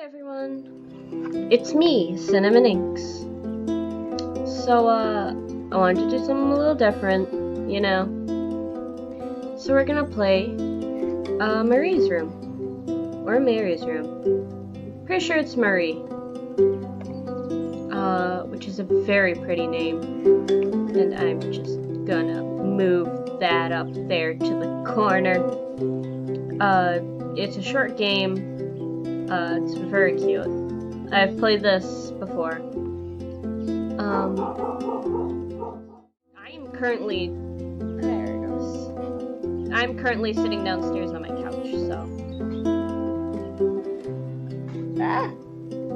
everyone, it's me, Cinnamon Inks. So, I wanted to do something a little different, you know. So we're gonna play, Marie's Room. Or Mary's Room. Pretty sure it's Marie. Which is a very pretty name. And I'm just gonna move that up there to the corner. It's a short game. It's very cute. I've played this before. I'm currently... There it goes. I'm currently sitting downstairs on my couch, so...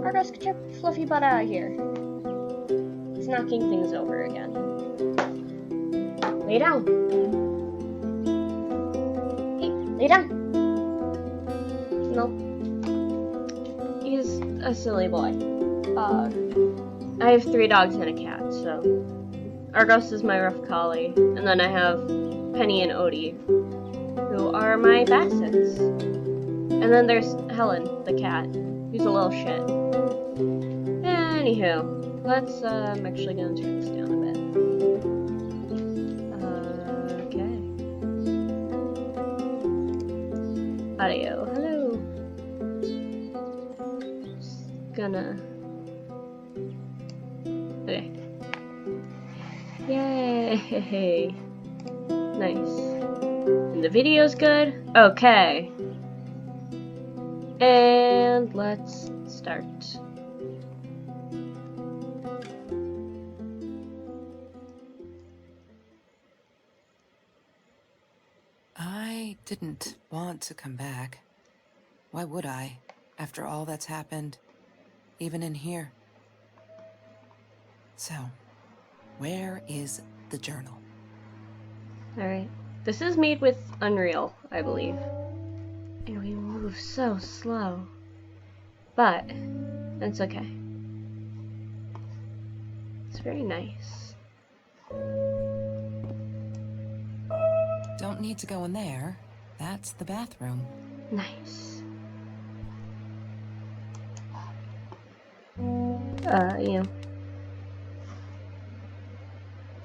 Argos, get your fluffy butt out of here. It's knocking things over again. Lay down. Hey, lay down. No. He's a silly boy. I have 3 dogs and a cat, so... Argos is my rough collie, and then I have Penny and Odie, who are my bassets. And then there's Helen, the cat, who's a little shit. Anywho, let's, I'm actually gonna turn this down a bit. Okay. Audio, hello. Just gonna... Okay. Yay! Nice. And the video's good? Okay. And let's start. I didn't want to come back. Why would I, after all that's happened, even in here? So, where is the journal? Alright. This is made with Unreal, I believe. And we move so slow. But, it's okay. It's very nice. Don't need to go in there. That's the bathroom. Nice. You know.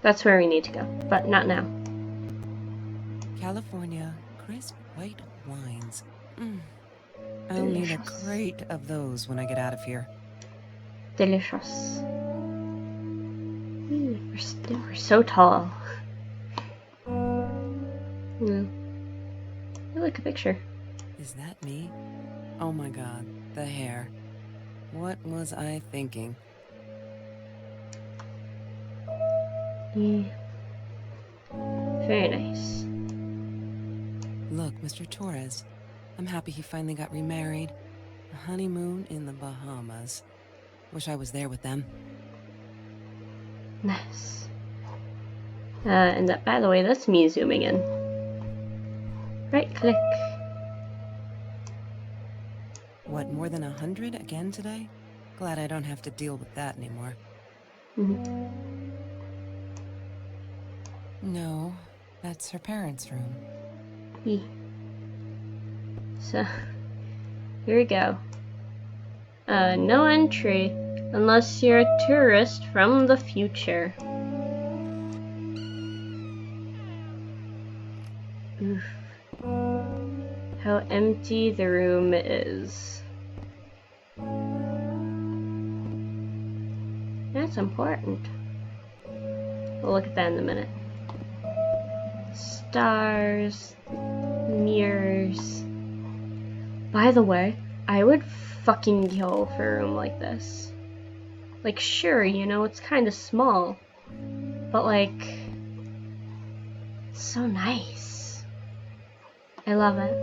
That's where we need to go, but not now. California crisp white wines. I'll need a crate of those when I get out of here. Delicious. We're so tall. I like a picture. Is that me? Oh my god, the hair. What was I thinking? Yeah. Very nice. Look, Mr. Torres. I'm happy he finally got remarried. A honeymoon in the Bahamas. Wish I was there with them. Nice. And that, by the way, that's me zooming in. Right click. What, more than 100 again today? Glad I don't have to deal with that anymore. No, that's her parents' room. So, here we go. No entry unless you're a tourist from the future. Oof. How empty the room is. That's important. We'll look at that in a minute. Stars, mirrors. By the way, I would fucking kill for a room like this. Like, sure, you know, it's kind of small, but like, it's so nice. I love it.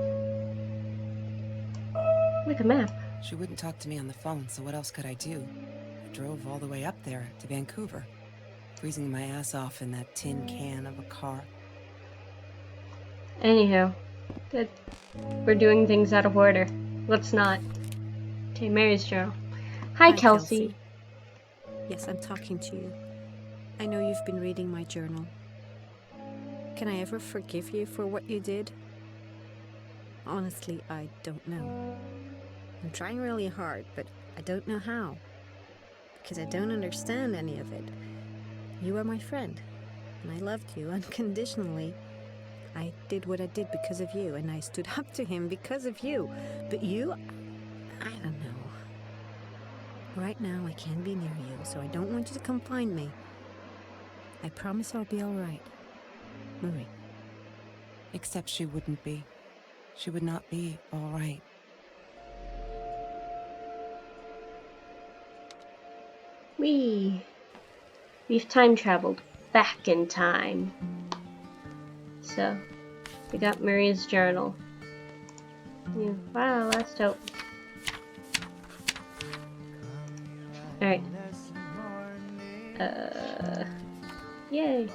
Like a map. She wouldn't talk to me on the phone, so what else could I do? I drove all the way up there to Vancouver, freezing my ass off in that tin can of a car. Anywho, we're doing things out of order. Let's not. Okay, Mary's journal. Hi, Kelsey. Yes, I'm talking to you. I know you've been reading my journal. Can I ever forgive you for what you did? Honestly, I don't know. I'm trying really hard, but I don't know how. Because I don't understand any of it. You are my friend, and I loved you unconditionally. I did what I did because of you, and I stood up to him because of you. But you, I don't know. Right now, I can't be near you, so I don't want you to come find me. I promise I'll be all right. Marie. Except she wouldn't be. She would not be all right. We've time traveled back in time. So, we got Maria's journal. Yeah, wow, that's dope. Alright. Yay.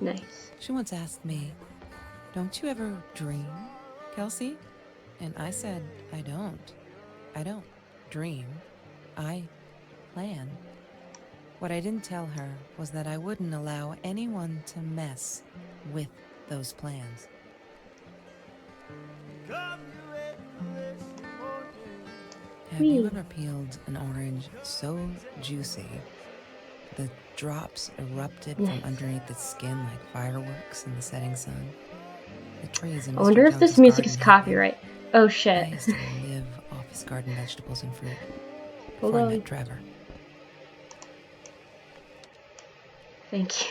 Nice. She once asked me, "Don't you ever dream, Kelsey?" And I said, I don't. I don't dream. I plan. What I didn't tell her was that I wouldn't allow anyone to mess with those plans. Have you ever peeled an orange so juicy the drops erupted from underneath its skin like fireworks in the setting sun? The trees in I wonder Mr. if this Jones's music is garden helped me. copyright. Oh shit. I used to live off his garden vegetables and fruit Hold before I on. met Trevor. Thank you.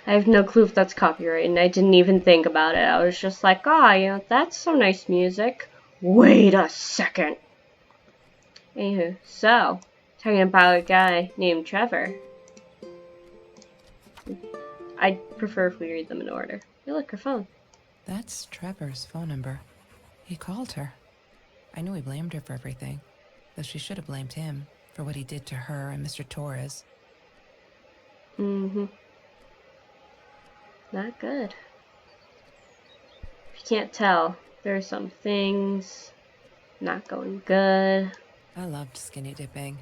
I have no clue if that's copyright, and I didn't even think about it. I was just like, that's so nice music. Wait a second. Anywho, so, talking about a guy named Trevor. I'd prefer if we read them in order. Hey, look, her phone. That's Trevor's phone number. He called her. I knew he blamed her for everything, though she should have blamed him for what he did to her and Mr. Torres. Mm-hmm. Not good. If you can't tell, there's some things not going good. I loved skinny dipping,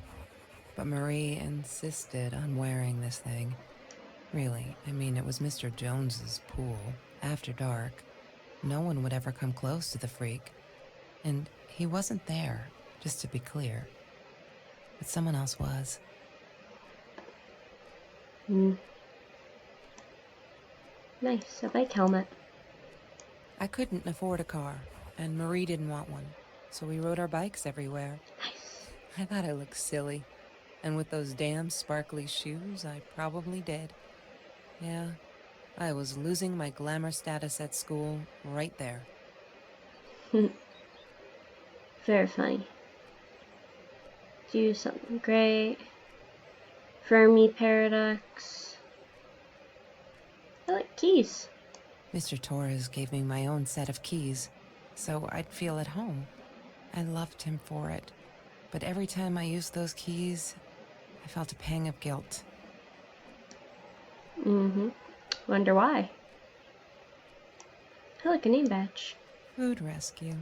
but Marie insisted on wearing this thing. Really, I mean, it was Mr. Jones's pool, after dark. No one would ever come close to the freak. And he wasn't there, just to be clear. But someone else was. Nice, a bike helmet. I couldn't afford a car, and Marie didn't want one, so we rode our bikes everywhere. Nice. I thought I looked silly, and with those damn sparkly shoes, I probably did. Yeah, I was losing my glamour status at school right there. Very funny. Do something great. Fermi paradox. I like keys. Mr. Torres gave me my own set of keys, so I'd feel at home. I loved him for it, but every time I used those keys, I felt a pang of guilt. Wonder why. I like a name badge. Food rescue.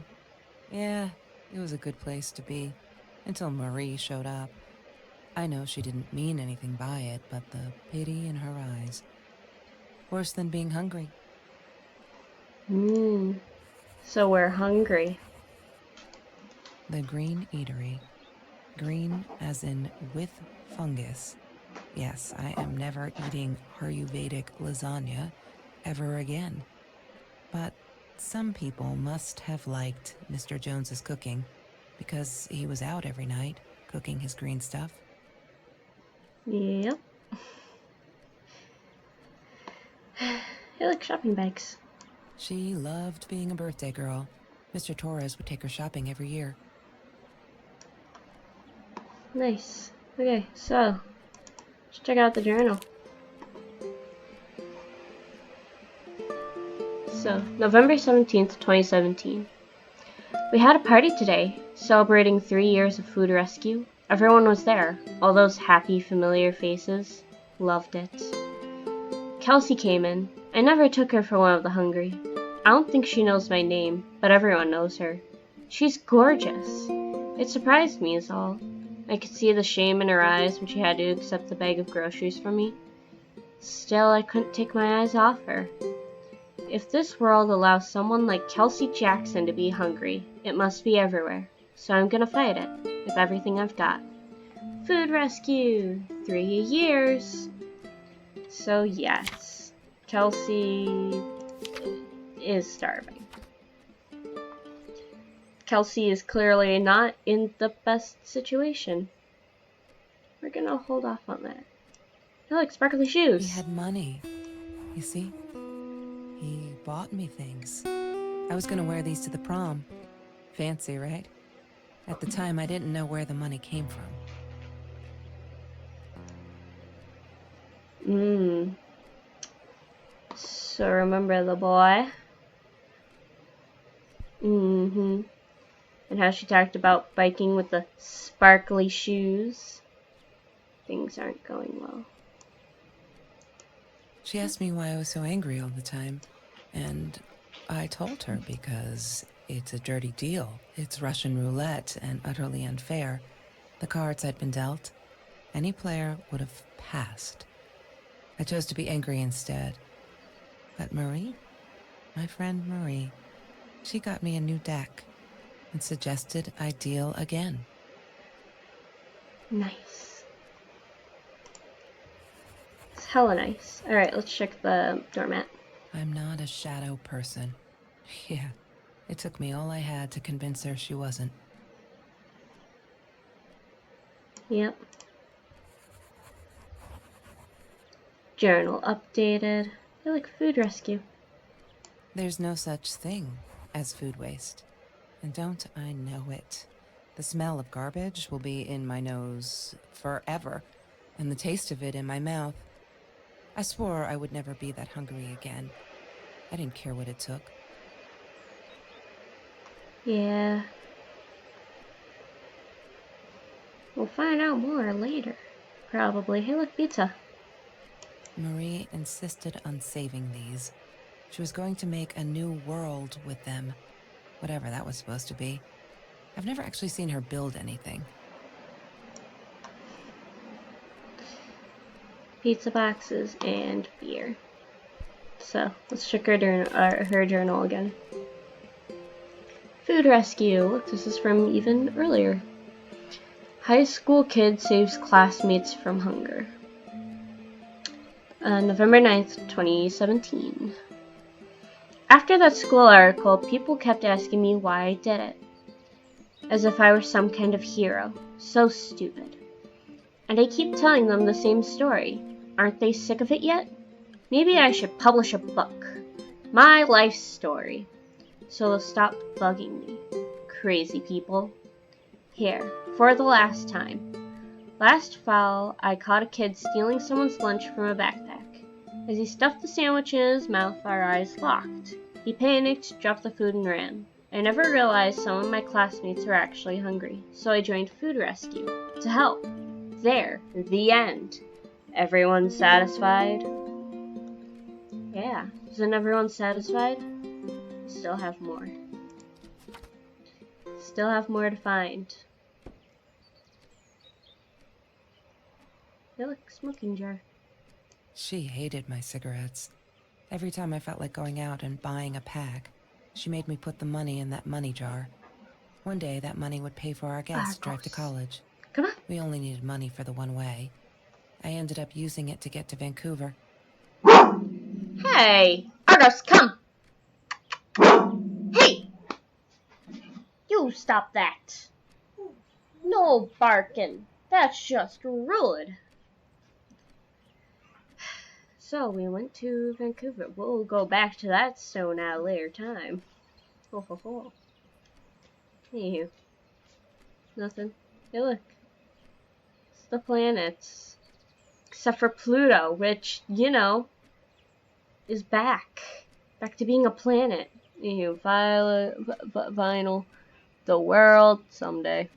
Yeah, it was a good place to be, until Marie showed up. I know she didn't mean anything by it, but the pity in her eyes. Worse than being hungry. So we're hungry. The Green Eatery. Green as in with fungus. Yes, I am never eating Ayurvedic lasagna ever again. But some people must have liked Mr. Jones's cooking because he was out every night cooking his green stuff. Yep. I like shopping bags. She loved being a birthday girl. Mr. Torres would take her shopping every year. Nice. Okay, so let's check out the journal. So, November 17th, 2017. We had a party today, celebrating 3 years of food rescue. Everyone was there. All those happy, familiar faces. Loved it. Kelsey came in. I never took her for one of the hungry. I don't think she knows my name, but everyone knows her. She's gorgeous. It surprised me is all. I could see the shame in her eyes when she had to accept the bag of groceries from me. Still, I couldn't take my eyes off her. if this world allows someone like Kelsey Jackson to be hungry, it must be everywhere. So I'm gonna fight it with everything I've got. Food rescue, 3 years. So yes, Kelsey is starving. Kelsey is clearly not in the best situation. We're gonna hold off on that. They like sparkly shoes. He had money. You see? He bought me things. I was gonna wear these to the prom. Fancy, right? At the time, I didn't know where the money came from. So remember the boy? And how she talked about biking with the sparkly shoes. Things aren't going well. She asked me why I was so angry all the time, and I told her because it's a dirty deal. It's Russian roulette and utterly unfair. The cards I'd been dealt, any player would have passed. I chose to be angry instead. But Marie, my friend Marie, she got me a new deck and suggested I deal again. Nice. It's hella nice. Alright, let's check the doormat. I'm not a shadow person. Yeah, it took me all I had to convince her she wasn't. Yep. Journal updated. I like food rescue. There's no such thing as food waste. And don't I know it? The smell of garbage will be in my nose forever, and the taste of it in my mouth. I swore I would never be that hungry again. I didn't care what it took. Yeah. We'll find out more later. Probably. Hey, look, pizza. Marie insisted on saving these. She was going to make a new world with them. Whatever that was supposed to be. I've never actually seen her build anything. Pizza boxes and beer. So, let's check her journal again. Food rescue. Look, this is from even earlier. High school kid saves classmates from hunger. November 9th, 2017. After that school article, people kept asking me why I did it. As if I were some kind of hero. So stupid. And I keep telling them the same story. Aren't they sick of it yet? Maybe I should publish a book. My life story. So they'll stop bugging me. Crazy people. Here, for the last time. Last fall, I caught a kid stealing someone's lunch from a backpack. As he stuffed the sandwich in his mouth, our eyes locked. He panicked, dropped the food, and ran. I never realized some of my classmates were actually hungry, so I joined Food Rescue to help. There, the end. Everyone satisfied? Yeah, isn't everyone satisfied? Still have more. Still have more to find. They look smoking jar. She hated my cigarettes. Every time I felt like going out and buying a pack, she made me put the money in that money jar. One day, that money would pay for our gas drive to college. Come on. We only needed money for the one way. I ended up using it to get to Vancouver. Hey, Argos, come! Hey! You stop that! No barking. That's just rude. So we went to Vancouver. We'll go back to that stone at a later time. Ho ho ho. Anywho. Nothing. Hey look. It's the planets. Except for Pluto, which, you know, is back. Back to being a planet. Anywho, vinyl. The world someday.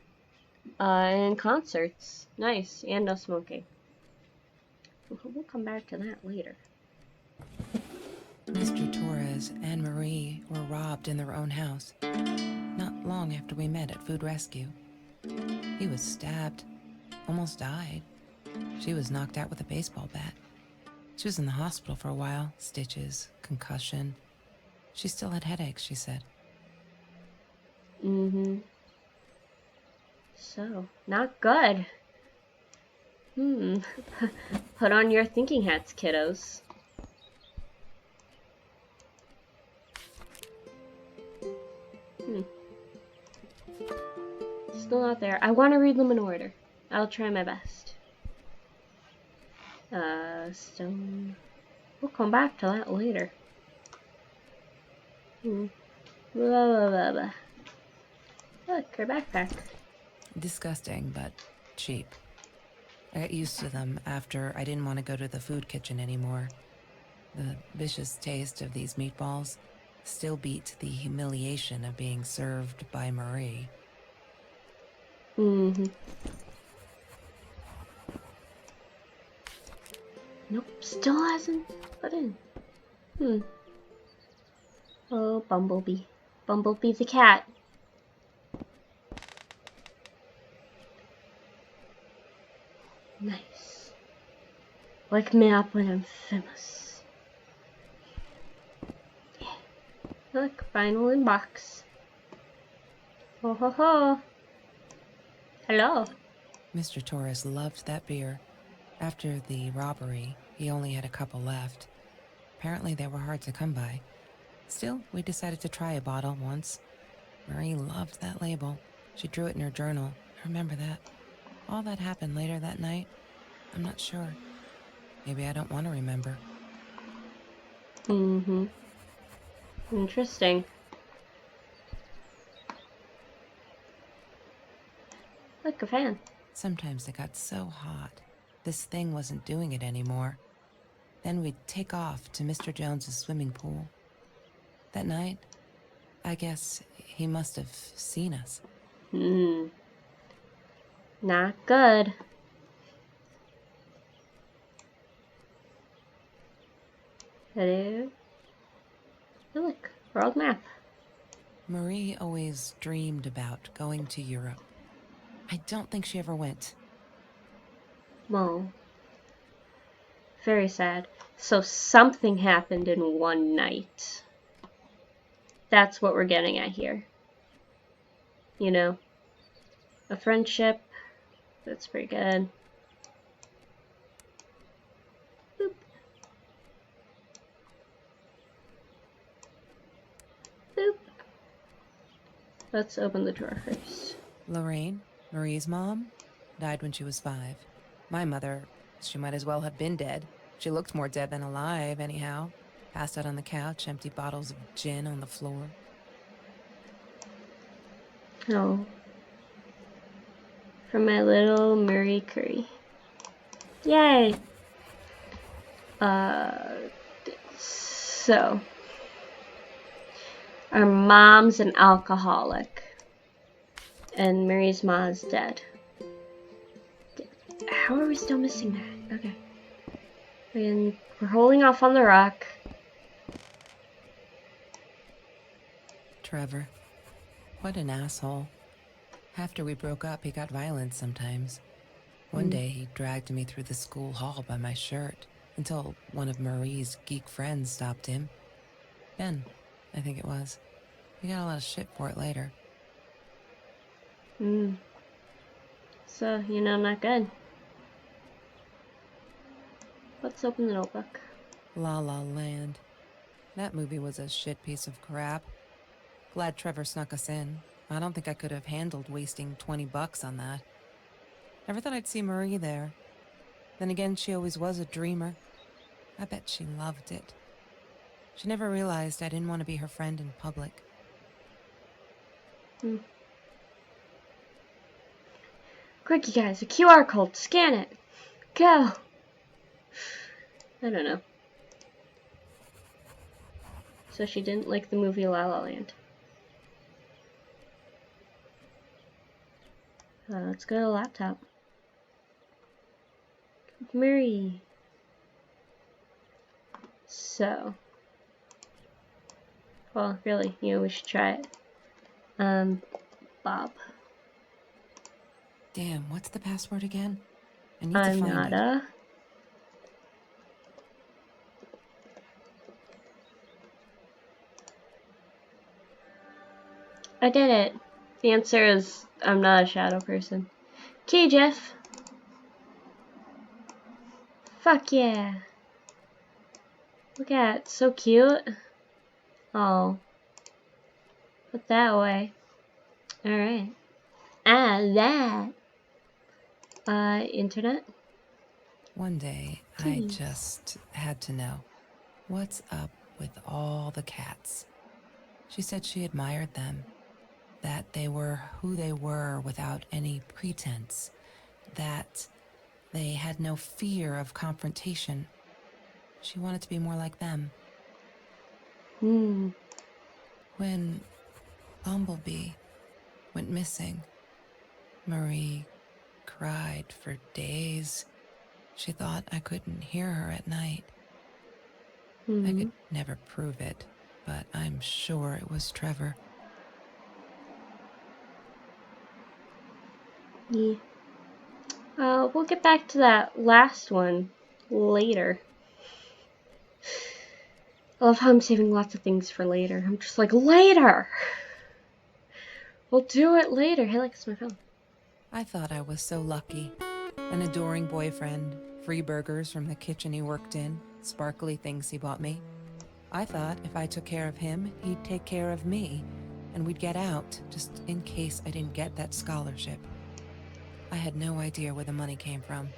And concerts. Nice. And no smoking. We'll come back to that later. Mr. Torres and Marie were robbed in their own house, not long after we met at Food Rescue. He was stabbed, almost died. She was knocked out with a baseball bat. She was in the hospital for a while, stitches, concussion. She still had headaches, she said. Mm-hmm. So, not good. Put on your thinking hats, kiddos. Still not there. I want to read them in order. I'll try my best. Stone. We'll come back to that later. Blah, blah, blah, blah. Look, her backpack. Disgusting, but cheap. I got used to them after I didn't want to go to the food kitchen anymore. The vicious taste of these meatballs still beat the humiliation of being served by Marie. Mm-hmm. Nope, still hasn't put in. Oh, Bumblebee. Bumblebee the cat. Nice. Wake me up when I'm famous. Yeah. Look, final inbox. Ho ho ho. Hello. Mr. Torres loved that beer. After the robbery, he only had a couple left. Apparently they were hard to come by. Still, we decided to try a bottle once. Marie loved that label. She drew it in her journal. I remember that. All that happened later that night, I'm not sure. Maybe I don't want to remember. Interesting. Look, a fan. Sometimes it got so hot. This thing wasn't doing it anymore. Then we'd take off to Mr. Jones's swimming pool. That night, I guess he must have seen us. Not good. Hello. Oh, look, world map. Marie always dreamed about going to Europe. I don't think she ever went. Well, very sad. So something happened in one night. That's what we're getting at here. You know, a friendship. That's pretty good. Boop. Boop. Let's open the drawer first. Lorraine, Marie's mom, died when she was 5. My mother, she might as well have been dead. She looked more dead than alive, anyhow. Passed out on the couch, empty bottles of gin on the floor. Oh. From my little Marie Curie. Yay! So. Our mom's an alcoholic. And Marie's mom's dead. How are we still missing that? Okay. And we're holding off on the rock. Trevor. What an asshole. After we broke up, he got violent sometimes. One day, he dragged me through the school hall by my shirt until one of Marie's geek friends stopped him. Ben, I think it was. We got a lot of shit for it later. So, not good. Let's open the notebook. La La Land. That movie was a shit piece of crap. Glad Trevor snuck us in. I don't think I could have handled wasting $20 on that. Never thought I'd see Marie there. Then again, she always was a dreamer. I bet she loved it. She never realized I didn't want to be her friend in public. Quick, you guys, a QR code. Scan it. Go. I don't know. So she didn't like the movie La La Land. Let's go to the laptop. Mary. So. Well, really, we should try it. Bob. Damn, what's the password again? I need to I'm find not it. a. I did it. The answer is I'm not a shadow person. Okay, Jeff. Fuck yeah. Look at it. So cute. Oh. Put that away. Alright. That. Internet? One day, I Jeez. just had to know what's up with all the cats. She said she admired them, that they were who they were without any pretense, that they had no fear of confrontation. She wanted to be more like them. Hmm. When Bumblebee went missing, Marie cried for days. She thought I couldn't hear her at night. I could never prove it, but I'm sure it was Trevor. Yeah. We'll get back to that last one later. I love how I'm saving lots of things for later. I'm just like, later! We'll do it later. Hey, like, it's my phone. I thought I was so lucky. An adoring boyfriend, free burgers from the kitchen he worked in, sparkly things he bought me. I thought if I took care of him, he'd take care of me, and we'd get out, just in case I didn't get that scholarship. I had no idea where the money came from.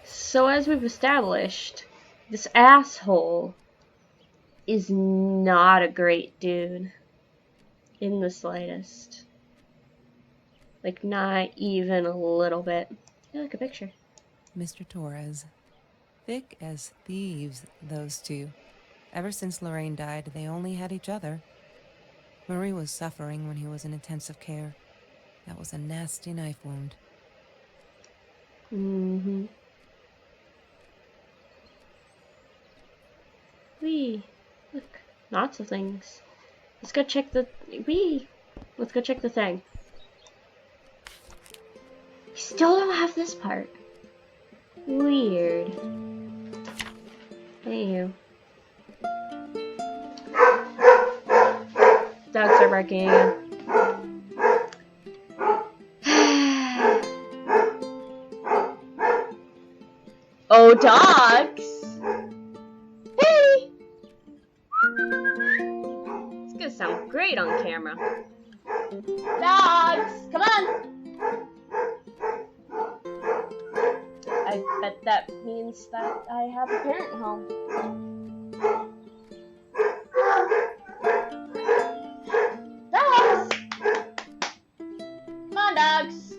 So as we've established, this asshole is not a great dude. In the slightest. Like, not even a little bit. Yeah, like a picture. Mr. Torres. Thick as thieves, those two. Ever since Lorraine died, they only had each other. Marie was suffering when he was in intensive care. That was a nasty knife wound. Wee. Look, lots of things. Let's go check the... Wee. Let's go check the thing. We still don't have this part. Weird. Hey, you. Dogs are barking again. Oh, dogs! Hey! It's gonna sound great on camera. Dogs! Come on! I bet that means that I have a parent home. Dogs! Come on, dogs!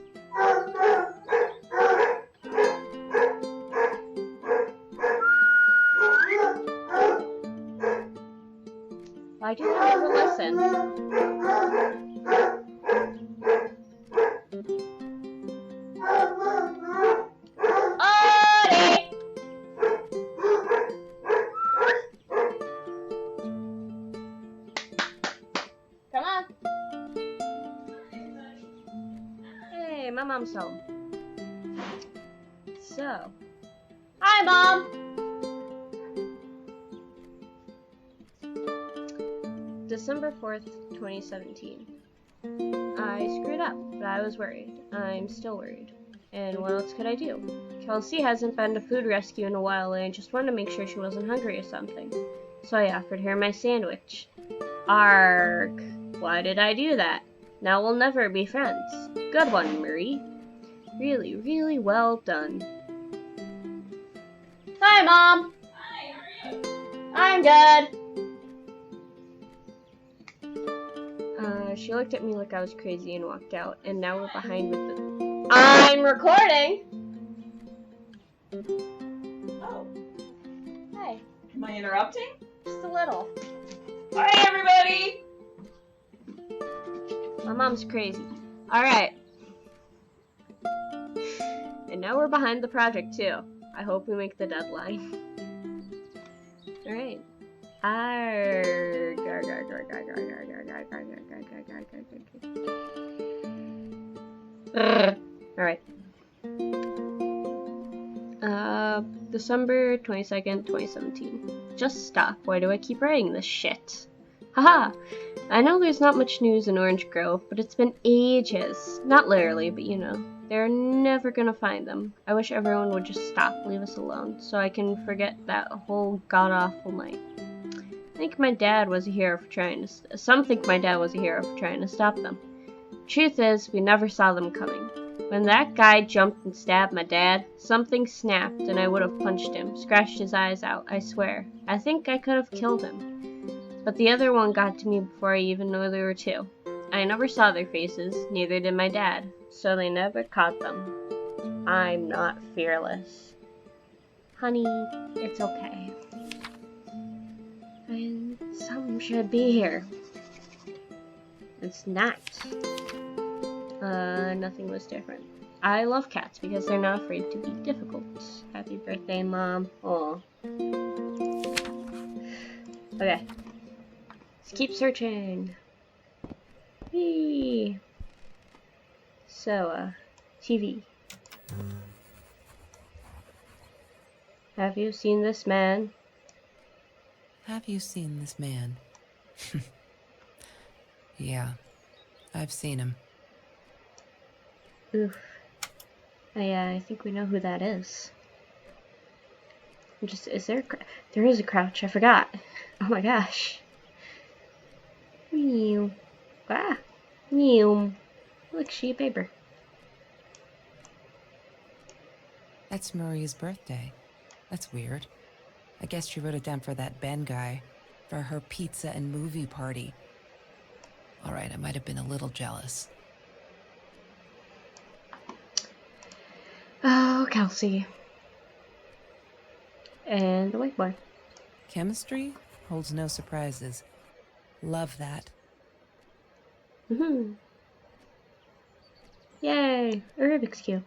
Why do they never listen? Odie! Come on. Hey, my mom's home. So, hi, Mom! December 4th, 2017. I screwed up, but I was worried. I'm still worried. And what else could I do? Kelsey hasn't been to food rescue in a while, and I just wanted to make sure she wasn't hungry or something. So I offered her my sandwich. Arg! Why did I do that? Now we'll never be friends. Good one, Marie. Really, really well done. Hi, Mom! Hi, how are you? I'm good. She looked at me like I was crazy and walked out, and now we're behind with the... I'm recording! Oh, Hi. am I interrupting? Just a little. Hi, everybody! My mom's crazy. Alright. And now we're behind the project, too. I hope we make the deadline. Alright. Alright. December 22nd, 2017. Just stop. Why do I keep writing this shit? Haha! I know there's not much news in Orange Grove, but it's been ages. Not literally, but you know. They're never gonna find them. I wish everyone would just stop, leave us alone, so I can forget that whole god-awful night. Some think my dad was a hero for trying to stop them. Truth is, we never saw them coming. When that guy jumped and stabbed my dad, something snapped and I would have punched him, scratched his eyes out, I swear. I think I could have killed him. But the other one got to me before I even knew there were two. I never saw their faces, neither did my dad, so they never caught them. I'm not fearless. Honey, it's okay. And some should be here. It's not. Nothing was different. I love cats because they're not afraid to be difficult. Happy birthday, Mom. Aw. Okay. Let's keep searching. Whee! So, TV. Have you seen this man? Have you seen this man? Yeah, I've seen him. Oof. I think we know who that is. Is there there is a crouch, I forgot. Oh my gosh. Meow. Ah. Meow. Look, sheet paper. That's Marie's birthday. That's weird. I guess she wrote it down for that Ben guy, for her pizza and movie party. All right, I might have been a little jealous. Oh, Kelsey. And the white boy. Chemistry holds no surprises. Love that. Yay! A Rubik's Cube.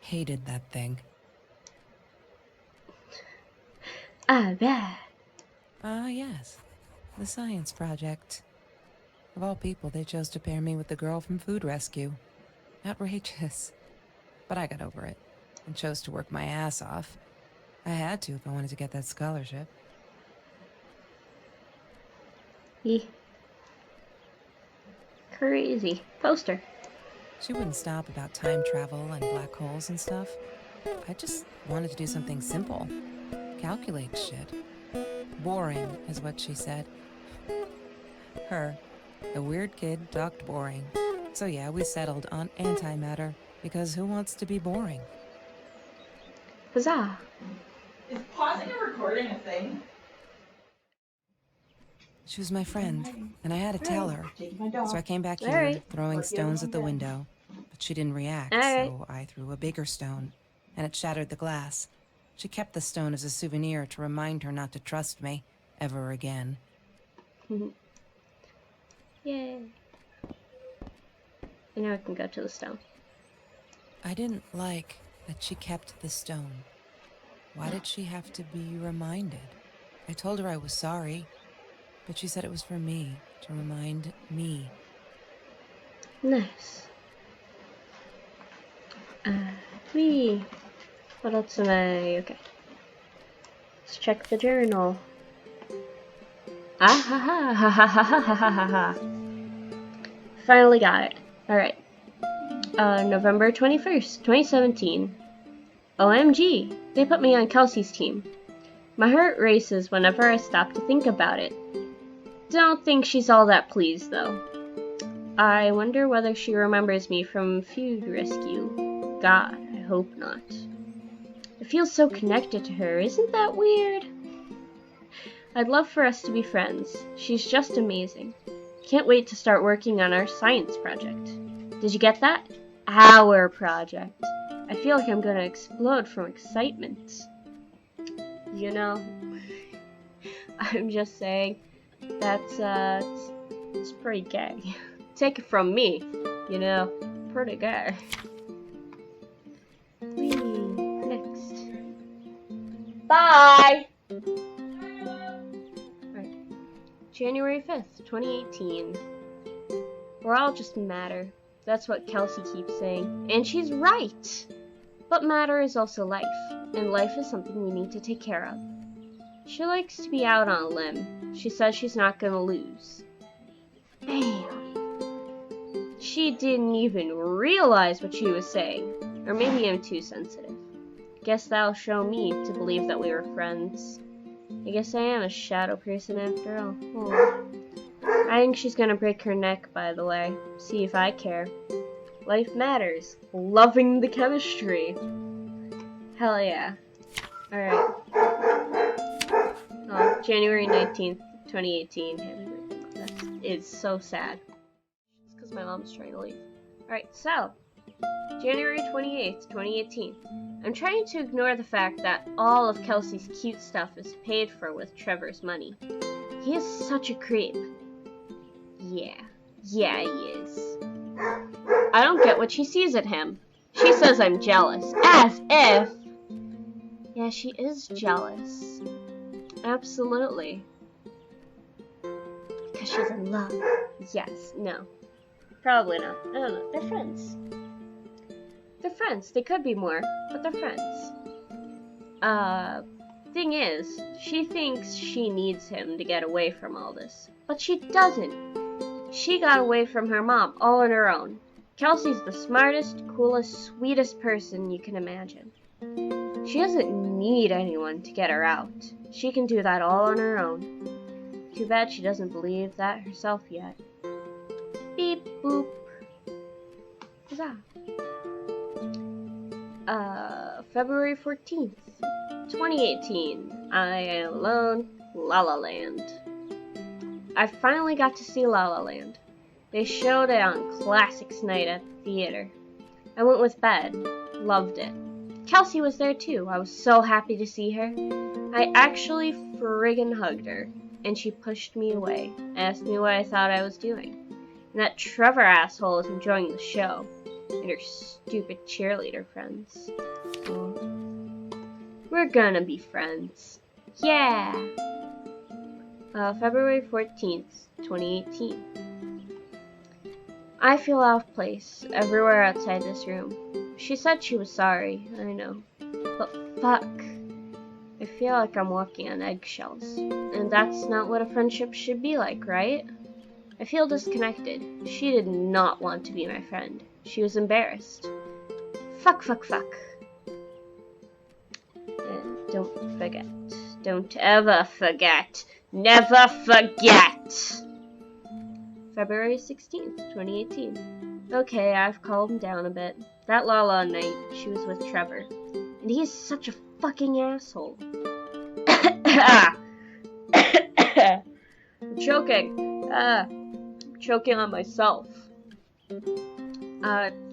Hated that thing. Ah, bah. Ah, yes. The science project. Of all people, they chose to pair me with the girl from Food Rescue. Outrageous. But I got over it and chose to work my ass off. I had to if I wanted to get that scholarship. Crazy. Poster. She wouldn't stop about time travel and black holes and stuff. I just wanted to do something simple. Calculate shit. Boring is what she said. Her, the weird kid, talked boring. So yeah, we settled on antimatter, because who wants to be boring? Huzzah. Is pausing a recording a thing? She was my friend, and I had to tell her. Taking my dog. So I came back here, Alright. throwing stones at the window. But she didn't react, Alright. so I threw a bigger stone, and it shattered the glass. She kept the stone as a souvenir to remind her not to trust me ever again. Yay. And now I can go to the stone. I didn't like that she kept the stone. Why did she have to be reminded? I told her I was sorry, but she said it was for me, to remind me. Nice. Me. What else am I? Okay. Let's check the journal. Ah ha ha ha ha ha ha ha ha ha. Finally got it. Alright. November 21st, 2017. OMG, they put me on Kelsey's team. My heart races whenever I stop to think about it. Don't think she's all that pleased, though. I wonder whether she remembers me from Food Rescue. God, I hope not. I feel so connected to her, isn't that weird? I'd love for us to be friends. She's just amazing. Can't wait to start working on our science project. Did you get that? Our project. I feel like I'm gonna explode from excitement. You know, I'm just saying, that's, it's pretty gay. Take it from me, you know, pretty gay. Next. Bye! Alright. January 5th, 2018. We're all just matter. That's what Kelsey keeps saying. And she's right! But matter is also life, and life is something we need to take care of. She likes to be out on a limb. She says she's not gonna lose. Damn. She didn't even realize what she was saying. Or maybe I'm too sensitive. Guess that'll show me to believe that we were friends. I guess I am a shadow person after all. Oh. I think she's gonna break her neck, by the way. See if I care. Life matters. Loving the chemistry. Hell yeah. Alright. Oh, January 19th, 2018. That is so sad. It's because my mom's trying to leave. Alright, so. January 28th, 2018. I'm trying to ignore the fact that all of Kelsey's cute stuff is paid for with Trevor's money. He is such a creep. Yeah, he is. I don't get what she sees at him. She says I'm jealous. As if! Yeah, she is jealous. Absolutely. Because she's in love. Yes, no. Probably not. I don't know. They're friends. They're friends. They could be more, but they're friends. Thing is, she thinks she needs him to get away from all this. But she doesn't. She got away from her mom all on her own. Kelsey's the smartest, coolest, sweetest person you can imagine. She doesn't need anyone to get her out. She can do that all on her own. Too bad she doesn't believe that herself yet. Beep boop. Huzzah. February 14th, 2018. I am alone. La La Land. I finally got to see La La Land. They showed it on Classics Night at the theater. I went with Bed. Loved it. Kelsey was there too. I was so happy to see her. I actually friggin' hugged her, and she pushed me away, asked me what I thought I was doing. And that Trevor asshole is enjoying the show. And her stupid cheerleader friends. Oh. We're gonna be friends. Yeah! February 14th, 2018. I feel out of place everywhere outside this room. She said she was sorry, I know. But fuck. I feel like I'm walking on eggshells. And that's not what a friendship should be like, right? I feel disconnected. She did not want to be my friend. She was embarrassed. Fuck. Don't forget. Don't ever forget. Never forget! February 16th, 2018. Okay, I've calmed down a bit. That Lala night, she was with Trevor. And he's such a fucking asshole. I'm choking. Choking on myself.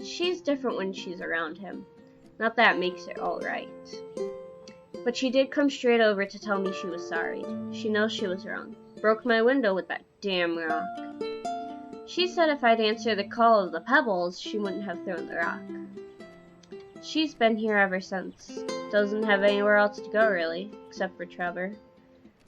She's different when she's around him. Not that makes it alright. But she did come straight over to tell me she was sorry. She knows she was wrong. Broke my window with that damn rock. She said if I'd answer the call of the pebbles, she wouldn't have thrown the rock. She's been here ever since. Doesn't have anywhere else to go, really, except for Trevor.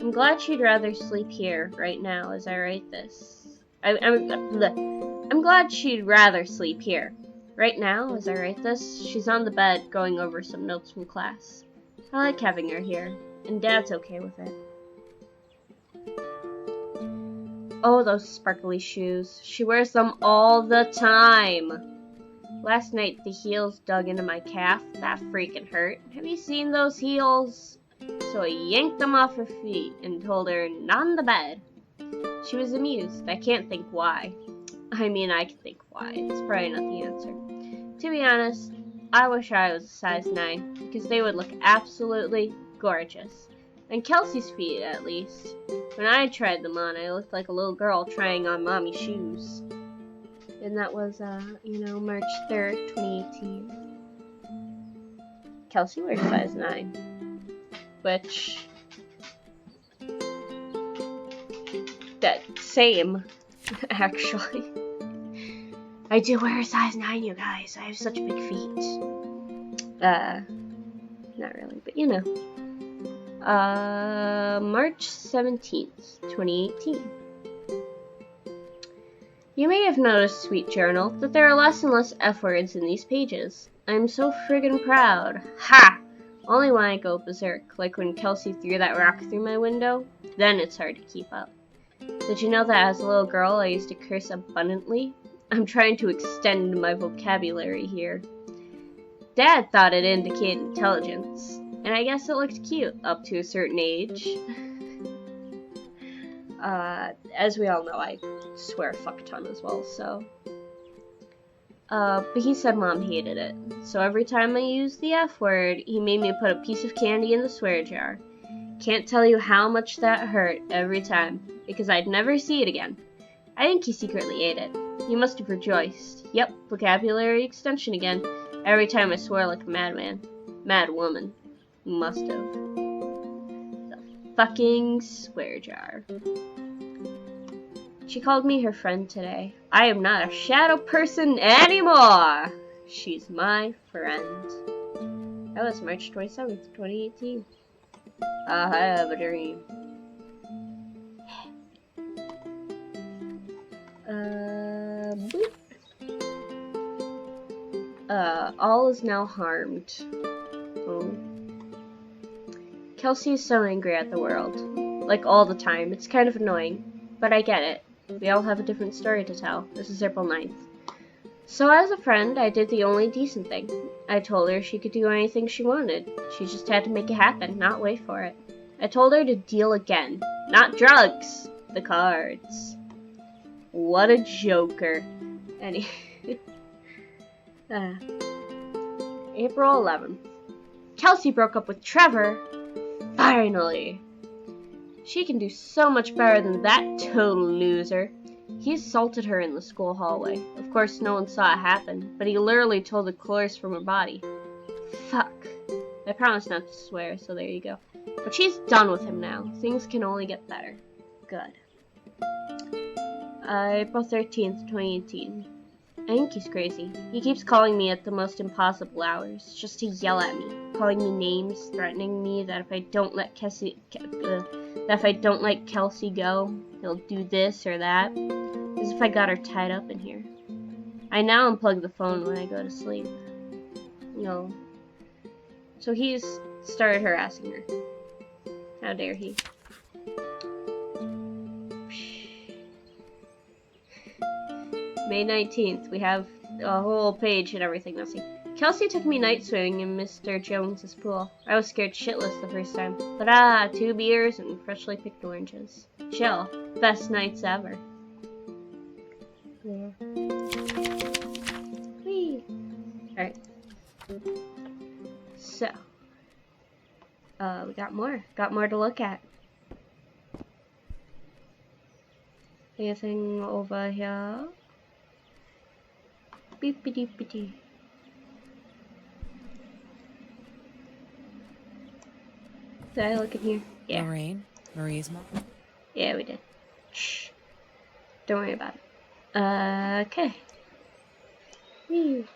I'm glad she'd rather sleep here, right now, as I write this. I'm glad she'd rather sleep here. Right now, as I write this, she's on the bed going over some notes from class. I like having her here, and Dad's okay with it. Oh, those sparkly shoes. She wears them all the time. Last night, the heels dug into my calf. That freaking hurt. Have you seen those heels? So I yanked them off her feet and told her, not on the bed. She was amused. I can't think why. I mean, I can think why. It's probably not the answer. To be honest, I wish I was a size 9, because they would look absolutely gorgeous. And Kelsey's feet, at least. When I tried them on, I looked like a little girl trying on mommy's shoes. And that was, March 3rd, 2018. Kelsey wears size 9. Which... that same, actually. I do wear a size 9, you guys. I have such big feet. Not really, but you know. March 17th, 2018. You may have noticed, sweet journal, that there are less and less F words in these pages. I'm so friggin' proud. Ha! Only when I go berserk, like when Kelsey threw that rock through my window, then it's hard to keep up. Did you know that as a little girl I used to curse abundantly? I'm trying to extend my vocabulary here. Dad thought it indicated intelligence, and I guess it looked cute up to a certain age. As we all know, I swear a fuck ton as well, so. But he said Mom hated it, so every time I used the F word, he made me put a piece of candy in the swear jar. Can't tell you how much that hurt every time, because I'd never see it again. I think he secretly ate it. He must have rejoiced. Yep, vocabulary extension again. Every time I swore like a madman. Mad woman. Must have. The fucking swear jar. She called me her friend today. I am not a shadow person anymore! She's my friend. That was March 27th, 2018. I have a dream. Boop. All is now harmed. Oh. Kelsey is so angry at the world. Like all the time. It's kind of annoying. But I get it. We all have a different story to tell. This is April 9th. So as a friend, I did the only decent thing. I told her she could do anything she wanted. She just had to make it happen, not wait for it. I told her to deal again. Not drugs. The cards. What a joker. April 11th. Kelsey broke up with Trevor. Finally. She can do so much better than that total loser. He assaulted her in the school hallway. Of course, no one saw it happen, but he literally tore the clothes from her body. Fuck. I promised not to swear, so there you go. But she's done with him now. Things can only get better. Good. April 13th, 2018. I think he's crazy. He keeps calling me at the most impossible hours, just to yell at me, calling me names, threatening me that if I don't let Kelsey go, he'll do this or that, as if I got her tied up in here. I now unplug the phone when I go to sleep. No. So he's started harassing her. How dare he? May 19th, we have a whole page and everything missing. Kelsey took me night swimming in Mr. Jones's pool. I was scared shitless the first time. But 2 beers and freshly picked oranges. Chill. Best nights ever. Yeah. Whee! Alright. So. We got more. Got more to look at. Anything over here? Beep-a-deep-a-dee. Did I look in here? Yeah. Marie's mom? Yeah, we did. Shh. Don't worry about it. Okay. Whee.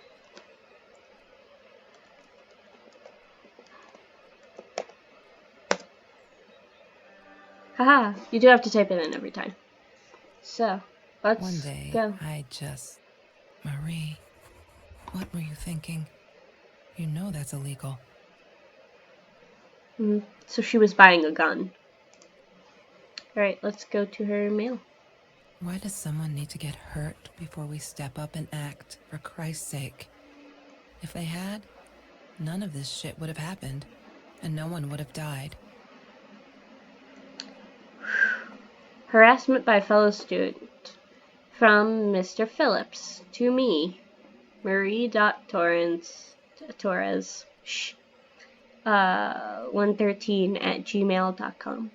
Haha, you do have to type it in every time. So, let's One day, go. Marie, what were you thinking? You know that's illegal. So she was buying a gun. Alright, let's go to her mail. Why does someone need to get hurt before we step up and act, for Christ's sake? If they had, none of this shit would have happened, and no one would have died. Harassment by fellow student. From Mr. Phillips to me, Marie.Torres, 113@gmail.com.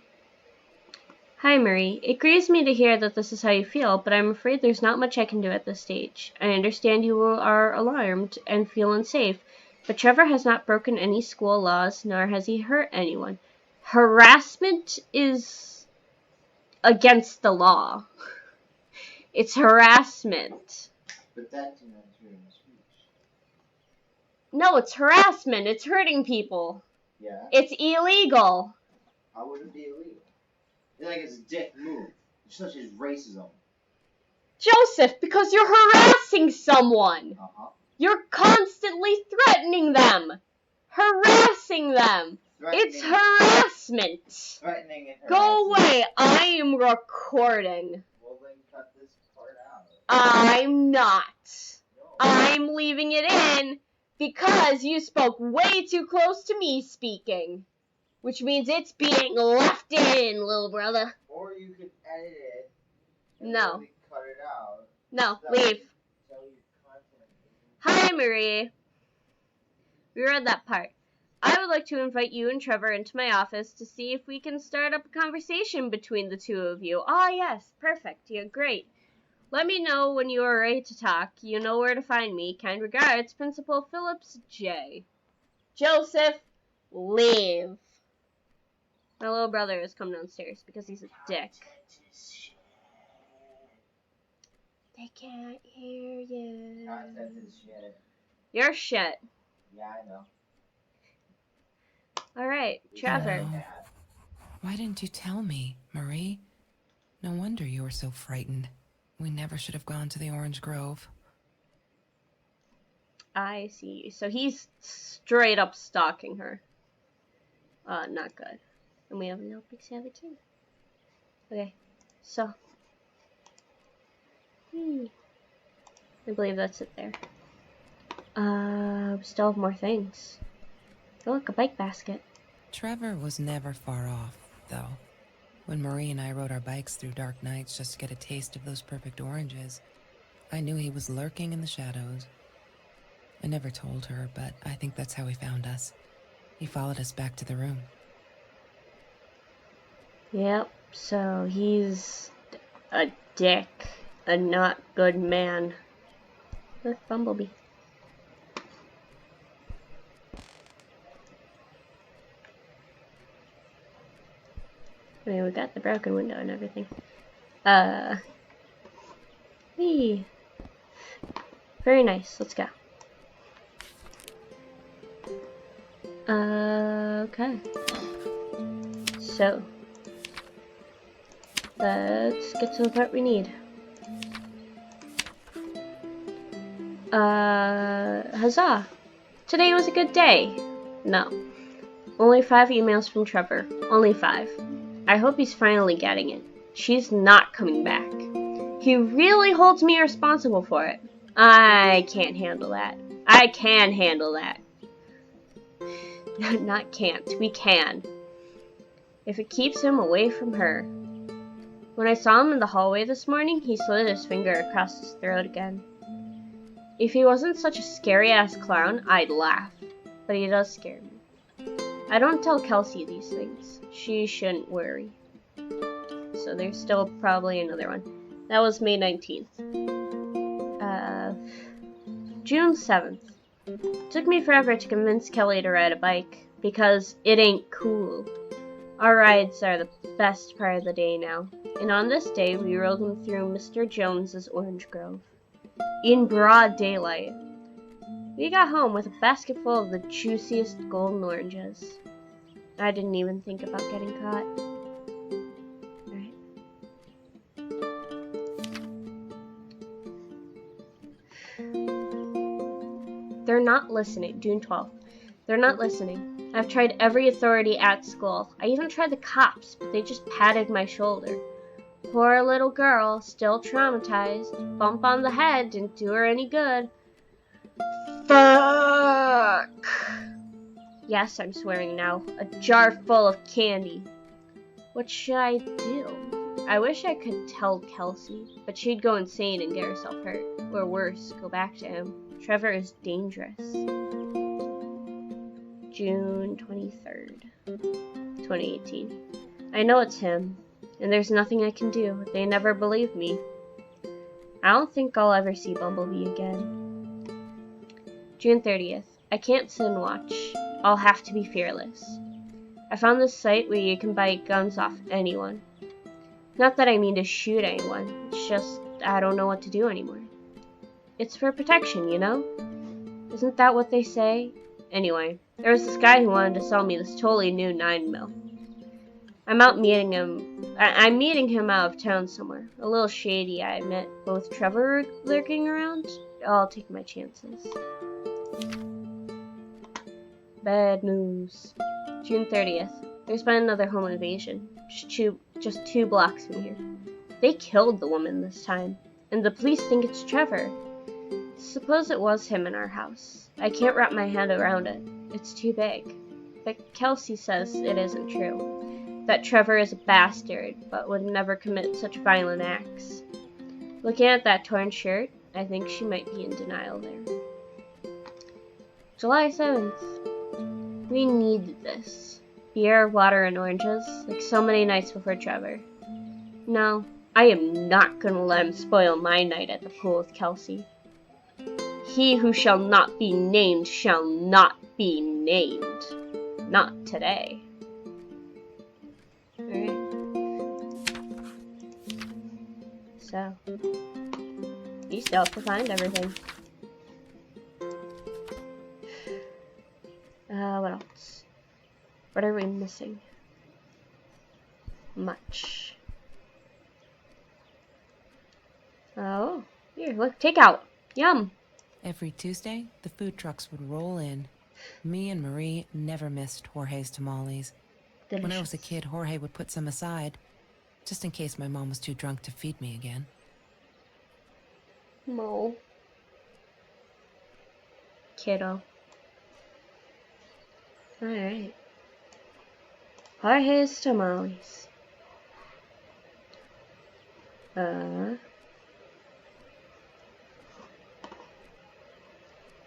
Hi Marie, it grieves me to hear that this is how you feel, but I'm afraid there's not much I can do at this stage. I understand you are alarmed and feel unsafe, but Trevor has not broken any school laws, nor has he hurt anyone. Harassment is against the law. It's harassment. But that's not freedom of speech. No, it's harassment. It's hurting people. Yeah? It's illegal. How would it be illegal? It's like it's a dick move. Such as racism. Joseph, because you're harassing someone. Uh-huh. You're constantly threatening them. Harassing them. It's harassment! Threatening and Go harassing. away! I am recording. Well, then cut this part out. I'm not. No. I'm leaving it in because you spoke way too close to me speaking. Which means it's being left in, little brother. Or you could edit it. And No. really cut it out. No, So leave. So your content isn't- Hi, Marie. We read that part. I would like to invite you and Trevor into my office to see if we can start up a conversation between the two of you. Ah, yes, perfect. You're great. Let me know when you are ready to talk. You know where to find me. Kind regards, Principal Phillips J. Joseph, leave. My little brother has come downstairs because he's a dick. They can't hear you. Content is shit. You're shit. Yeah, I know. Alright, Trevor. Oh. Why didn't you tell me, Marie? No wonder you were so frightened. We never should have gone to the Orange Grove. I see. So he's straight up stalking her. Not good. And we have a little pixie of it too. Okay, so. I believe that's it there. We still have more things. Oh, look, a bike basket. Trevor was never far off, though. When Marie and I rode our bikes through dark nights just to get a taste of those perfect oranges, I knew he was lurking in the shadows. I never told her, but I think that's how he found us. He followed us back to the room. Yep, so he's a dick. A not good man. Look, Bumblebee. I mean, we got the broken window and everything. Whee. Very nice. Let's go. Okay. So, let's get to the part we need. Huzzah! Today was a good day. No. Only 5 emails from Trevor. Only 5. I hope he's finally getting it. She's not coming back. He really holds me responsible for it. I can't handle that. I can handle that. Not can't. We can. If it keeps him away from her. When I saw him in the hallway this morning, he slid his finger across his throat again. If he wasn't such a scary-ass clown, I'd laugh. But he does scare me. I don't tell Kelsey these things. She shouldn't worry. So there's still probably another one. That was May 19th. June 7th. Took me forever to convince Kelly to ride a bike. Because it ain't cool. Our rides are the best part of the day now. And on this day, we rode him through Mr. Jones's orange grove. In broad daylight. We got home with a basket full of the juiciest golden oranges. I didn't even think about getting caught. Alright. They're not listening. June 12th. They're not listening. I've tried every authority at school. I even tried the cops, but they just patted my shoulder. Poor little girl, still traumatized. Bump on the head didn't do her any good. Fuck! Yes, I'm swearing now. A jar full of candy. What should I do? I wish I could tell Kelsey, but she'd go insane and get herself hurt. Or worse, go back to him. Trevor is dangerous. June 23rd, 2018. I know it's him. And there's nothing I can do. They never believed me. I don't think I'll ever see Bumblebee again. June 30th. I can't sit and watch. I'll have to be fearless. I found this site where you can buy guns off anyone. Not that I mean to shoot anyone. It's just I don't know what to do anymore. It's for protection, you know? Isn't that what they say? Anyway, there was this guy who wanted to sell me this totally new 9mm. I'm meeting him out of town somewhere. A little shady, I admit. But with Trevor lurking around, I'll take my chances. Bad news. June 30th. There's been another home invasion. Just two blocks from here. They killed the woman this time, and the police think it's Trevor. Suppose it was him in our house. I can't wrap my head around it. It's too big. But Kelsey says it isn't true. That Trevor is a bastard, but would never commit such violent acts. Looking at that torn shirt, I think she might be in denial there. July 7th. We needed this. Beer, water, and oranges, like so many nights before Trevor. No, I am not gonna let him spoil my night at the pool with Kelsey. He who shall not be named shall not be named. Not today. Alright. So, you still have to find everything. What else? What are we missing? Much. Oh, here, look, takeout. Yum. Every Tuesday, the food trucks would roll in. Me and Marie never missed Jorge's tamales. Delicious. When I was a kid, Jorge would put some aside, just in case my mom was too drunk to feed me again. Mo. Kiddo. Alright. Jorge's tamales.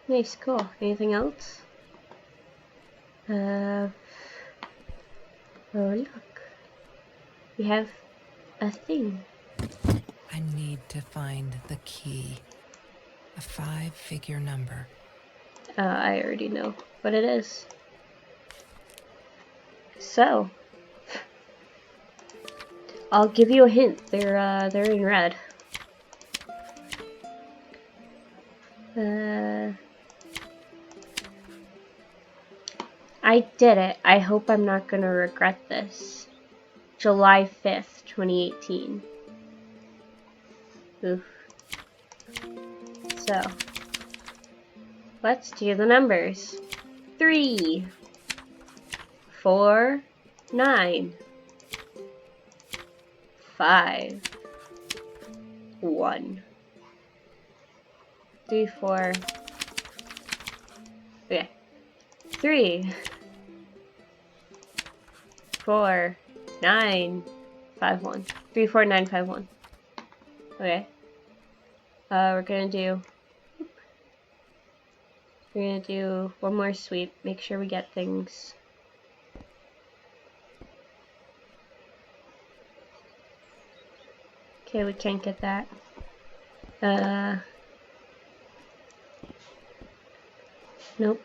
Nice, cool. Anything else? Oh look. We have a thing. I need to find the key. A 5-figure number. I already know what it is. So, I'll give you a hint. They're in red. I did it. I hope I'm not gonna regret this. July 5th, 2018. Oof. So, let's do the numbers. 3, 4, 9, 5, 1. 3, 4. Okay. 3, 4, 9, 5, 1. 3, 4, 9, 5, 1. Okay. We're gonna do one more sweep. Make sure we get things. Okay, we can't get that. Nope.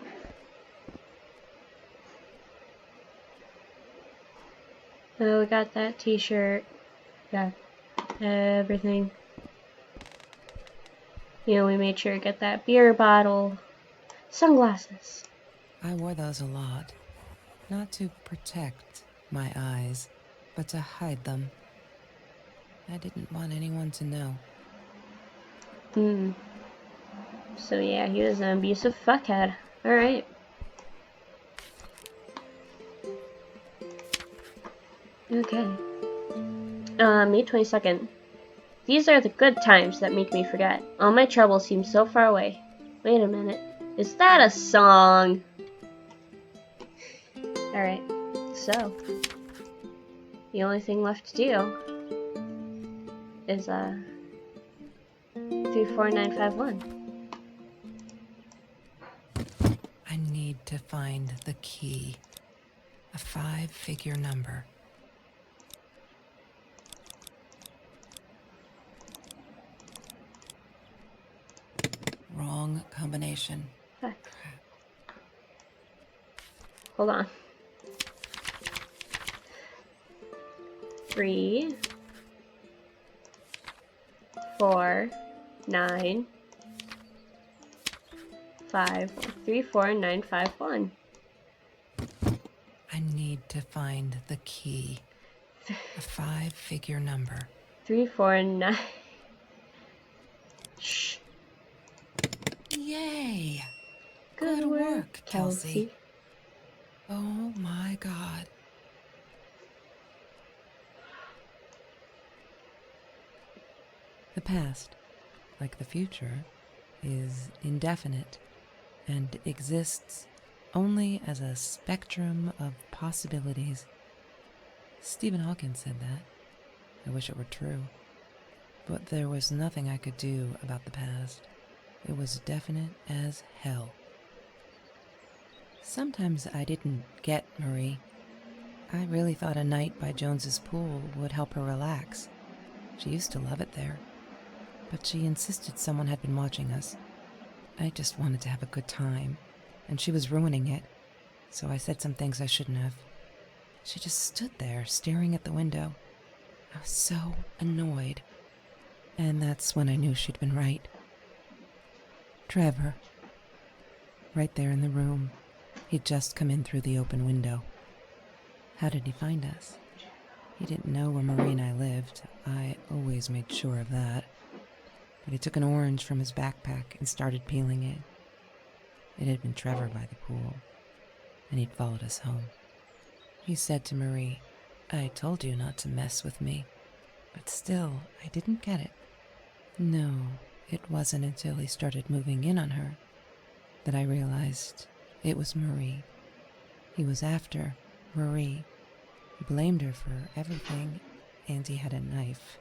We got that t-shirt. Got everything. You know, we made sure to get that beer bottle. Sunglasses. I wore those a lot. Not to protect my eyes, but to hide them. I didn't want anyone to know. So yeah, he was an abusive fuckhead. Alright. Okay. May 22nd. These are the good times that make me forget. All my troubles seem so far away. Wait a minute. Is that a song? Alright. So, the only thing left to do is 34951. I need to find the key. A 5-figure number. Wrong combination. Fuck. Hold on. 3, 4, 9, 5, 3, 4, 9, 5, 1. I need to find the key. A 5-figure number. 3, 4, 9. Shh. Yay! Good work, Kelsey. Oh my God. The past, like the future, is indefinite and exists only as a spectrum of possibilities. Stephen Hawking said that. I wish it were true. But there was nothing I could do about the past. It was definite as hell. Sometimes I didn't get Marie. I really thought a night by Jones's pool would help her relax. She used to love it there. But she insisted someone had been watching us. I just wanted to have a good time, and she was ruining it, so I said some things I shouldn't have. She just stood there, staring at the window. I was so annoyed. And that's when I knew she'd been right. Trevor. Right there in the room. He'd just come in through the open window. How did he find us? He didn't know where Marie and I lived. I always made sure of that. But he took an orange from his backpack and started peeling it. It had been Trevor by the pool, and he'd followed us home. He said to Marie, "I told you not to mess with me." But still, I didn't get it. No, it wasn't until he started moving in on her that I realized it was Marie. He was after Marie. He blamed her for everything, and he had a knife.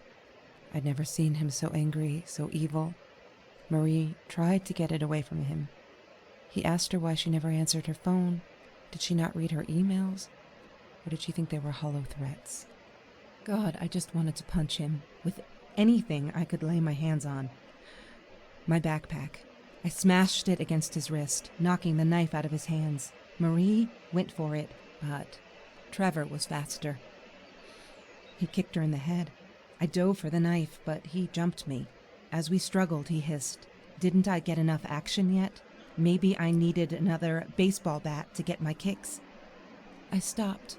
I'd never seen him so angry, so evil. Marie tried to get it away from him. He asked her why she never answered her phone. Did she not read her emails? Or did she think they were hollow threats? God, I just wanted to punch him with anything I could lay my hands on. My backpack. I smashed it against his wrist, knocking the knife out of his hands. Marie went for it, but Trevor was faster. He kicked her in the head. I dove for the knife, but he jumped me. As we struggled, he hissed, "Didn't I get enough action yet? Maybe I needed another baseball bat to get my kicks." I stopped,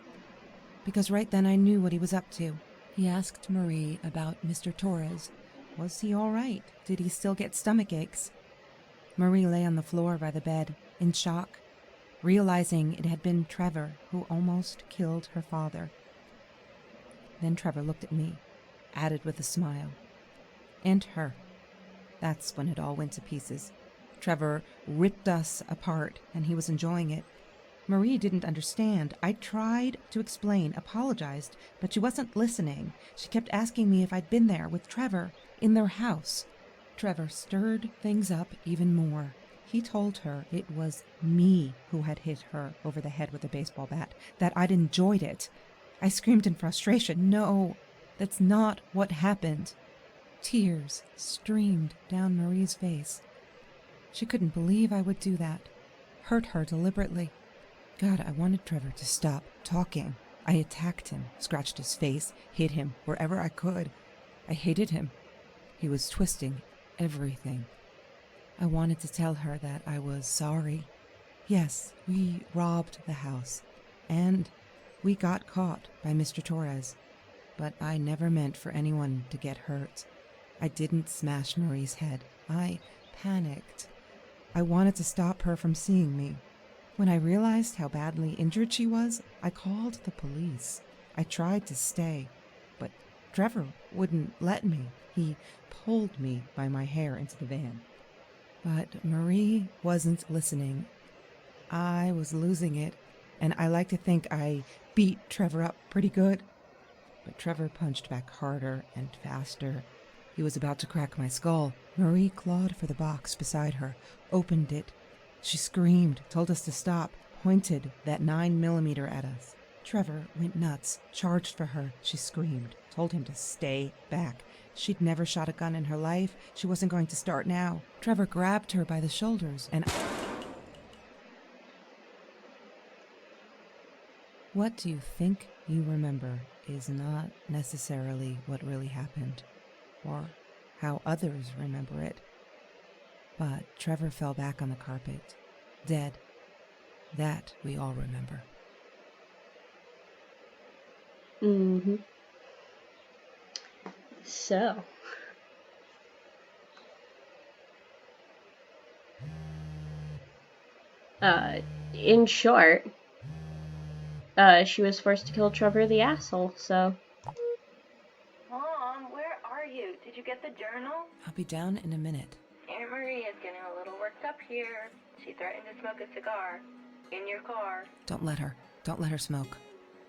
because right then I knew what he was up to. He asked Marie about Mr. Torres. Was he all right? Did he still get stomach aches? Marie lay on the floor by the bed, in shock, realizing it had been Trevor who almost killed her father. Then Trevor looked at me, added with a smile. And her. That's when it all went to pieces. Trevor ripped us apart, and he was enjoying it. Marie didn't understand. I tried to explain, apologized, but she wasn't listening. She kept asking me if I'd been there with Trevor, in their house. Trevor stirred things up even more. He told her it was me who had hit her over the head with a baseball bat, that I'd enjoyed it. I screamed in frustration, "No, that's not what happened." Tears streamed down Marie's face. She couldn't believe I would do that, hurt her deliberately. God, I wanted Trevor to stop talking. I attacked him, scratched his face, hit him wherever I could. I hated him. He was twisting everything. I wanted to tell her that I was sorry. Yes, we robbed the house, and we got caught by Mr. Torres, but I never meant for anyone to get hurt. I didn't smash Marie's head. I panicked. I wanted to stop her from seeing me. When I realized how badly injured she was, I called the police. I tried to stay, but Trevor wouldn't let me. He pulled me by my hair into the van. But Marie wasn't listening. I was losing it, and I like to think I beat Trevor up pretty good. But Trevor punched back harder and faster. He was about to crack my skull. Marie clawed for the box beside her, opened it. She screamed, told us to stop, pointed that 9mm at us. Trevor went nuts, charged for her. She screamed, told him to stay back. She'd never shot a gun in her life. She wasn't going to start now. Trevor grabbed her by the shoulders and... What do you think you remember is not necessarily what really happened, or how others remember it. But Trevor fell back on the carpet, dead. That we all remember. Mm-hmm. So. In short, she was forced to kill Trevor the asshole, so. Mom, where are you? Did you get the journal? I'll be down in a minute. Aunt Marie is getting a little worked up here. She threatened to smoke a cigar. In your car. Don't let her. Don't let her smoke.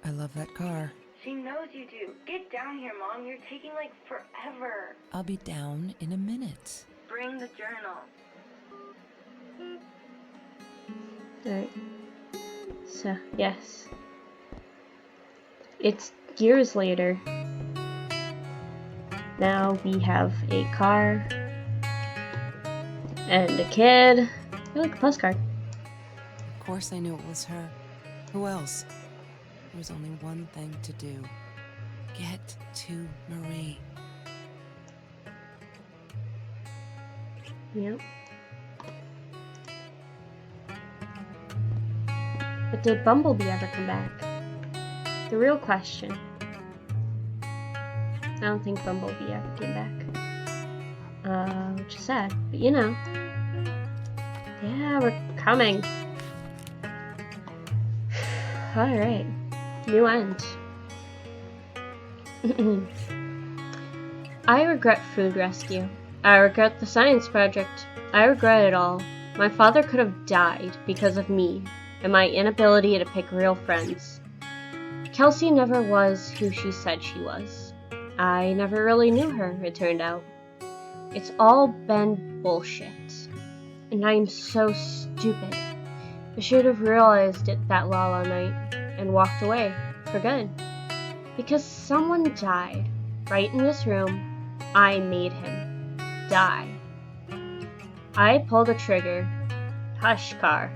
I love that car. She knows you do. Get down here, Mom. You're taking, like, forever. I'll be down in a minute. Bring the journal. Alright. So, yes. It's years later. Now we have a car and a kid. I like a postcard. Of course I knew it was her. Who else? There was only one thing to do. Get to Marie. Yep. But did Bumblebee ever come back? The real question. I don't think Bumblebee ever came back. Which is sad, but you know. Yeah, we're coming. Alright. New end. I regret food rescue. I regret the science project. I regret it all. My father could have died because of me and my inability to pick real friends. Kelsey never was who she said she was. I never really knew her, it turned out. It's all been bullshit. And I am so stupid. I should have realized it that Lala night and walked away for good. Because someone died right in this room, I made him die. I pulled a trigger. Hush, car.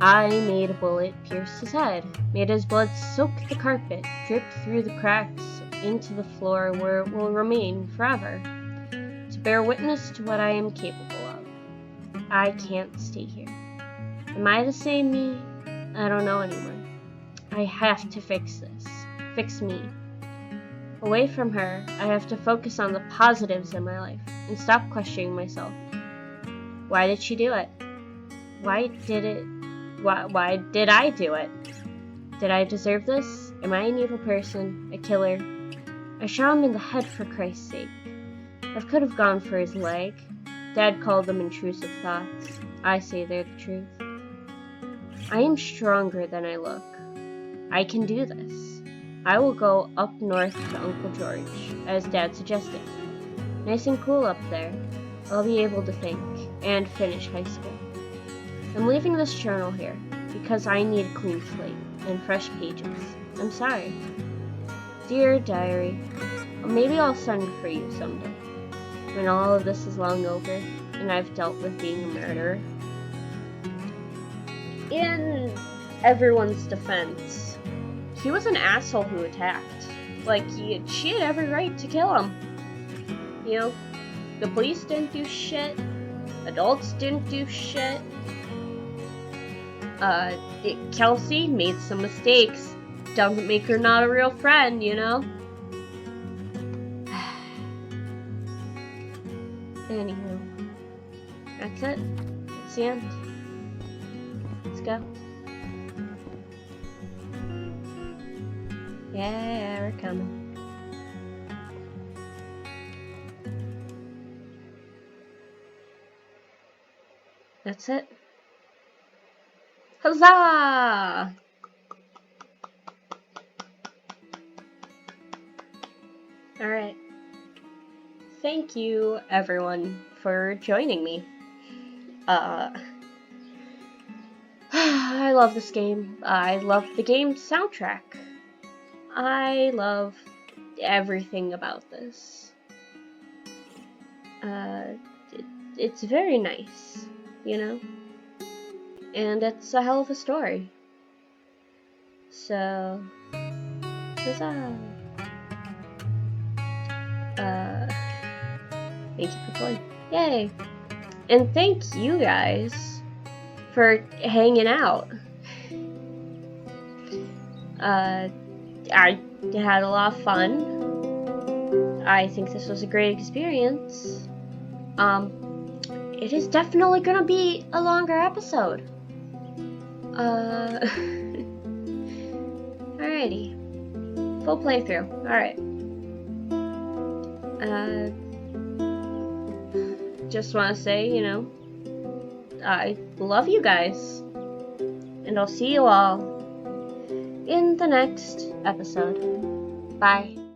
I made a bullet pierce his head, made his blood soak the carpet, drip through the cracks into the floor where it will remain forever, to bear witness to what I am capable of. I can't stay here. Am I the same me? I don't know anymore. I have to fix this. Fix me. Away from her, I have to focus on the positives in my life and stop questioning myself. Why did she do it? Why did I do it? Did I deserve this? Am I an evil person? A killer? I shot him in the head for Christ's sake. I could have gone for his leg. Dad called them intrusive thoughts. I say they're the truth. I am stronger than I look. I can do this. I will go up north to Uncle George, as Dad suggested. Nice and cool up there. I'll be able to think and finish high school. I'm leaving this journal here because I need a clean slate and fresh pages. I'm sorry. Dear diary, maybe I'll send for you someday, when all of this is long over and I've dealt with being a murderer. In everyone's defense, he was an asshole who attacked. Like, she had every right to kill him. You know, the police didn't do shit. Adults didn't do shit. Kelsey made some mistakes. Doesn't make her not a real friend, you know? Anywho, that's it. That's the end. Let's go. Yeah, we're coming. That's it. Huzzah! Alright. Thank you, everyone, for joining me. I love this game. I love the game's soundtrack. I love everything about this. It's very nice, you know? And it's a hell of a story. So, huzzah! Thank you for playing. Yay! And thank you guys for hanging out. I had a lot of fun. I think this was a great experience. It is definitely gonna be a longer episode. Alrighty. Full playthrough. Alright. Just want to say, you know, I love you guys. And I'll see you all in the next episode. Bye.